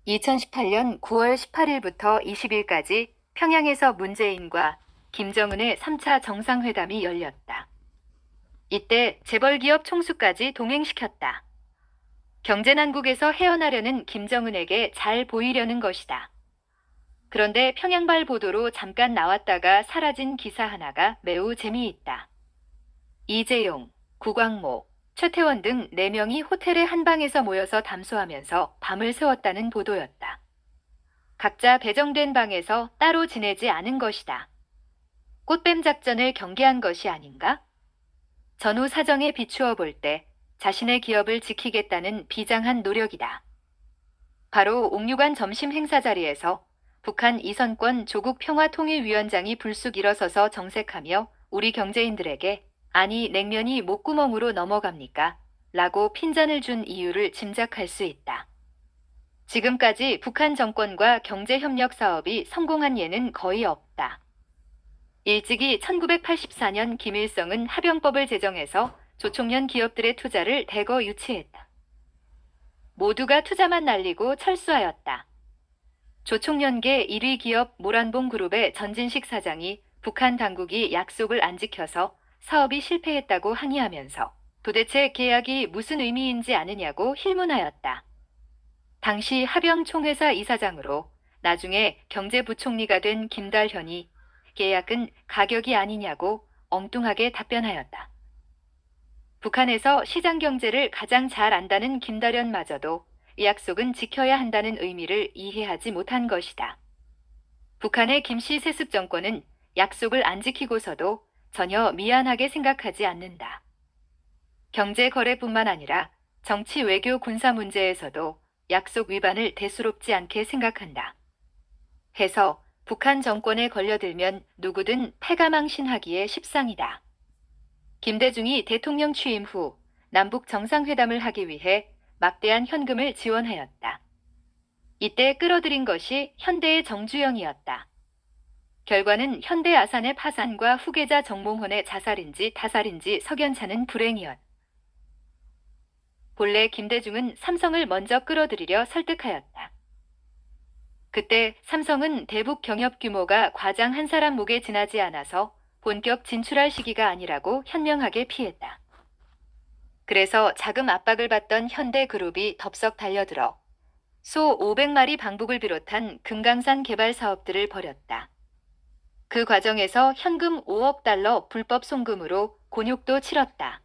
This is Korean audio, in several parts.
2018년 9월 18일부터 20일까지 평양에서 문재인과 김정은의 3차 정상회담이 열렸다. 이때 재벌기업 총수까지 동행시켰다. 경제난국에서 헤어나려는 김정은에게 잘 보이려는 것이다. 그런데 평양발 보도로 잠깐 나왔다가 사라진 기사 하나가 매우 재미있다. 이재용, 구광모, 최태원 등 4명이 호텔의 한 방에서 모여서 담소하면서 밤을 새웠다는 보도였다. 각자 배정된 방에서 따로 지내지 않은 것이다. 꽃뱀 작전을 경계한 것이 아닌가? 전후 사정에 비추어 볼 때 자신의 기업을 지키겠다는 비장한 노력이다. 바로 옥류관 점심 행사 자리에서 북한 이선권 조국평화통일위원장이 불쑥 일어서서 정색하며 우리 경제인들에게 아니 냉면이 목구멍으로 넘어갑니까? 라고 핀잔을 준 이유를 짐작할 수 있다. 지금까지 북한 정권과 경제협력 사업이 성공한 예는 거의 없다. 일찍이 1984년 김일성은 합병법을 제정해서 조총련 기업들의 투자를 대거 유치했다. 모두가 투자만 날리고 철수하였다. 조총련계 1위 기업 모란봉 그룹의 전진식 사장이 북한 당국이 약속을 안 지켜서 사업이 실패했다고 항의하면서 도대체 계약이 무슨 의미인지 아느냐고 힐문하였다. 당시 합영총회사 이사장으로 나중에 경제부총리가 된 김달현이 계약은 가격이 아니냐고 엉뚱하게 답변하였다. 북한에서 시장 경제를 가장 잘 안다는 김달현마저도 이 약속은 지켜야 한다는 의미를 이해하지 못한 것이다. 북한의 김씨 세습 정권은 약속을 안 지키고서도 전혀 미안하게 생각하지 않는다. 경제 거래뿐만 아니라 정치 외교 군사 문제에서도 약속 위반을 대수롭지 않게 생각한다. 해서 북한 정권에 걸려들면 누구든 패가망신하기에 십상이다. 김대중이 대통령 취임 후 남북 정상회담을 하기 위해 막대한 현금을 지원하였다. 이때 끌어들인 것이 현대의 정주영이었다. 결과는 현대 아산의 파산과 후계자 정몽헌의 자살인지 타살인지 석연찮은 불행이었다. 본래 김대중은 삼성을 먼저 끌어들이려 설득하였다. 그때 삼성은 대북 경협 규모가 과장 한 사람 목에 지나지 않아서 본격 진출할 시기가 아니라고 현명하게 피했다. 그래서 자금 압박을 받던 현대그룹이 덥석 달려들어 소 500마리 방북을 비롯한 금강산 개발 사업들을 벌였다. 그 과정에서 현금 5억 달러 불법 송금으로 곤욕도 치렀다.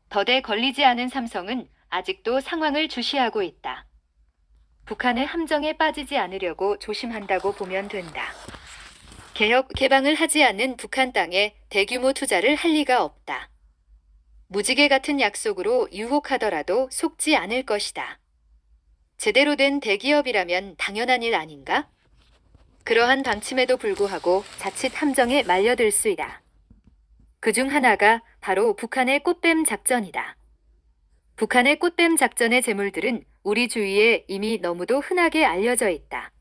덫에 걸리지 않은 삼성은 아직도 상황을 주시하고 있다. 북한의 함정에 빠지지 않으려고 조심한다고 보면 된다. 개혁, 개방을 하지 않는 북한 땅에 대규모 투자를 할 리가 없다. 무지개 같은 약속으로 유혹하더라도 속지 않을 것이다. 제대로 된 대기업이라면 당연한 일 아닌가? 그러한 방침에도 불구하고 자칫 함정에 말려들 수 있다. 그중 하나가 바로 북한의 꽃뱀 작전이다. 북한의 꽃뱀 작전의 재물들은 우리 주위에 이미 너무도 흔하게 알려져 있다.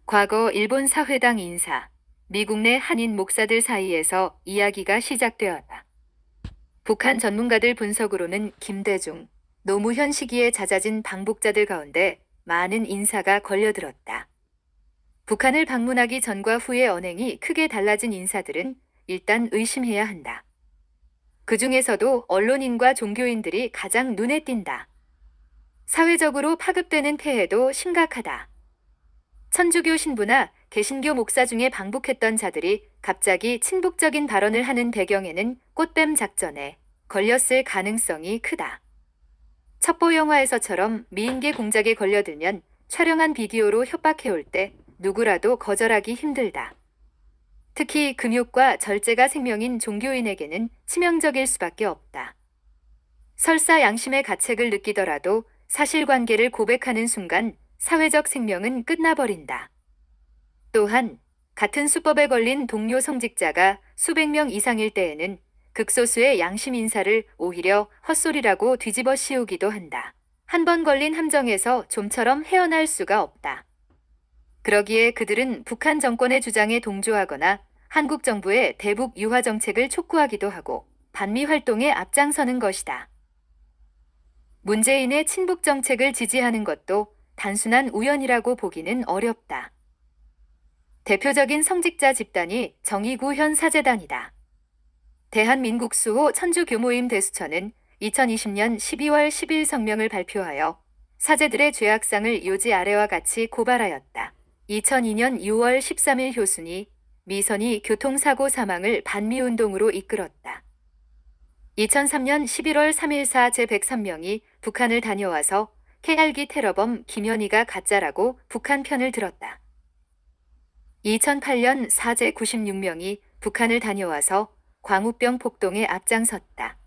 과거 일본 사회당 인사, 미국 내 한인 목사들 사이에서 이야기가 시작되었다. 북한 전문가들 분석으로는 김대중, 노무현 시기에 잦아진 방북자들 가운데 많은 인사가 걸려들었다. 북한을 방문하기 전과 후의 언행이 크게 달라진 인사들은 일단 의심해야 한다. 그 중에서도 언론인과 종교인들이 가장 눈에 띈다. 사회적으로 파급되는 폐해도 심각하다. 천주교 신부나 개신교 목사 중에 방북했던 자들이 갑자기 친북적인 발언을 하는 배경에는 꽃뱀 작전에 걸렸을 가능성이 크다. 첩보 영화에서처럼 미인계 공작에 걸려들면 촬영한 비디오로 협박해올 때 누구라도 거절하기 힘들다. 특히 금욕과 절제가 생명인 종교인에게는 치명적일 수밖에 없다. 설사 양심의 가책을 느끼더라도 사실관계를 고백하는 순간 사회적 생명은 끝나버린다. 또한 같은 수법에 걸린 동료 성직자가 수백 명 이상일 때에는 극소수의 양심 인사를 오히려 헛소리라고 뒤집어 씌우기도 한다. 한 번 걸린 함정에서 좀처럼 헤어날 수가 없다. 그러기에 그들은 북한 정권의 주장에 동조하거나 한국 정부의 대북 유화 정책을 촉구하기도 하고 반미 활동에 앞장서는 것이다. 문재인의 친북 정책을 지지하는 것도 단순한 우연이라고 보기는 어렵다. 대표적인 성직자 집단이 정의구현 사제단이다. 대한민국 수호 천주교모임 대수처는 2020년 12월 10일 성명을 발표하여 사제들의 죄악상을 요지 아래와 같이 고발하였다. 2002년 6월 13일 효순이 미선이 교통사고 사망을 반미운동으로 이끌었다. 2003년 11월 3일사 제103명이 북한을 다녀와서 KR기 테러범 김연희가 가짜라고 북한 편을 들었다. 2008년 사제 96명이 북한을 다녀와서 광우병 폭동에 앞장섰다.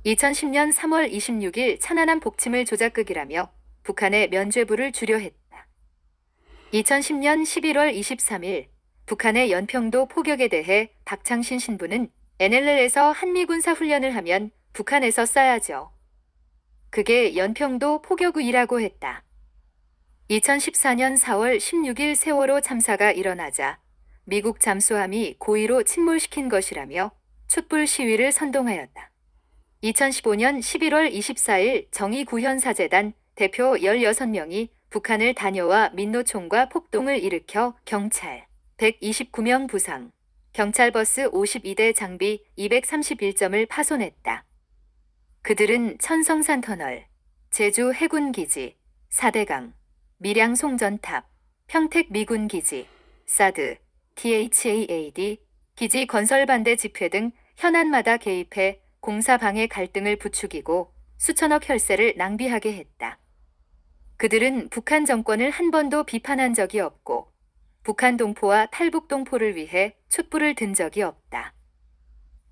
2010년 3월 26일 천안함 복침을 조작극이라며 북한의 면죄부를 주려 했다. 2010년 11월 23일 북한의 연평도 포격에 대해 박창신 신부는 NLL에서 한미군사 훈련을 하면 북한에서 쏴야죠. 그게 연평도 포격이라고 했다. 2014년 4월 16일 세월호 참사가 일어나자 미국 잠수함이 고의로 침몰시킨 것이라며 촛불 시위를 선동하였다. 2015년 11월 24일 정의구현사재단 대표 16명이 북한을 다녀와 민노총과 폭동을 일으켜 경찰 129명 부상, 경찰버스 52대 장비 231점을 파손했다. 그들은 천성산 터널, 제주 해군기지, 사대강, 밀양 송전탑, 평택 미군기지, 사드, THAAD, 기지 건설반대 집회 등 현안마다 개입해 공사 방해 갈등을 부추기고 수천억 혈세를 낭비하게 했다. 그들은 북한 정권을 한 번도 비판한 적이 없고 북한 동포와 탈북 동포를 위해 촛불을 든 적이 없다.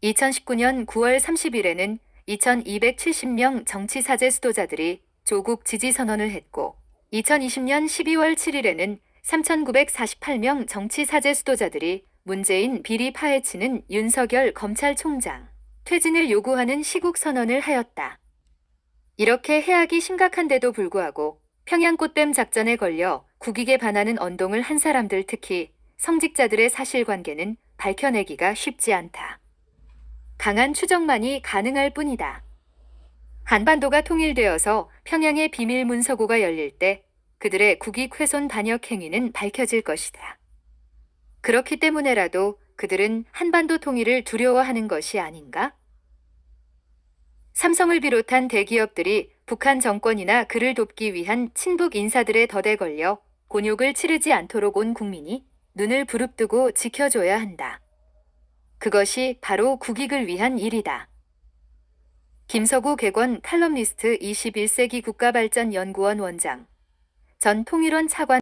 2019년 9월 30일에는 2270명 정치사제 수도자들이 조국 지지 선언을 했고 2020년 12월 7일에는 3948명 정치사제 수도자들이 문재인 비리 파헤치는 윤석열 검찰총장 퇴진을 요구하는 시국 선언을 하였다. 이렇게 해악이 심각한데도 불구하고 평양꽃뱀 작전에 걸려 국익에 반하는 언동을 한 사람들, 특히 성직자들의 사실관계는 밝혀내기가 쉽지 않다. 강한 추정만이 가능할 뿐이다. 한반도가 통일되어서 평양의 비밀 문서고가 열릴 때 그들의 국익 훼손 반역 행위는 밝혀질 것이다. 그렇기 때문에라도 그들은 한반도 통일을 두려워하는 것이 아닌가? 삼성을 비롯한 대기업들이 북한 정권이나 그를 돕기 위한 친북 인사들의 덫에 걸려 곤욕을 치르지 않도록 온 국민이 눈을 부릅뜨고 지켜줘야 한다. 그것이 바로 국익을 위한 일이다. 김서구 객원 칼럼니스트 21세기 국가발전연구원 원장, 전 통일원 차관